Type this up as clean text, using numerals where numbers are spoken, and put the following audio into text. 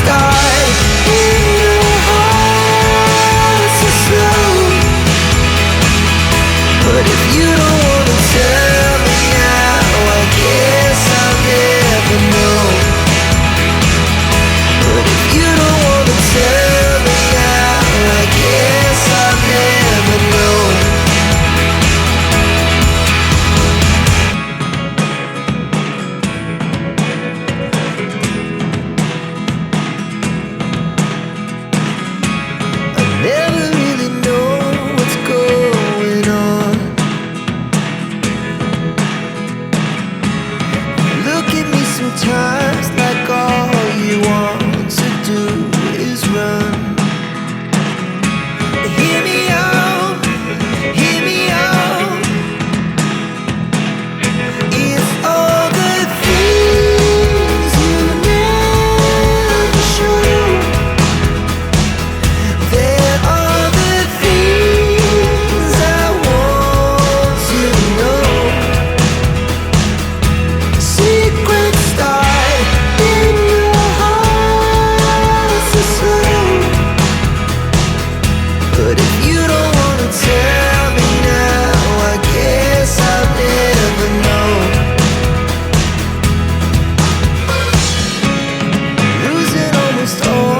start in your heart so slow. But if you don't wanna tell me now, I guess I'll never know. But if you don't wanna tell me now, I guess I'll never know. I never really know what's going on. Look at me sometimes like all you want to do is run. Hear me out, hear me out. It's all the things you never show. There are the things I want to know. Secrets start in your heart so slow. But if you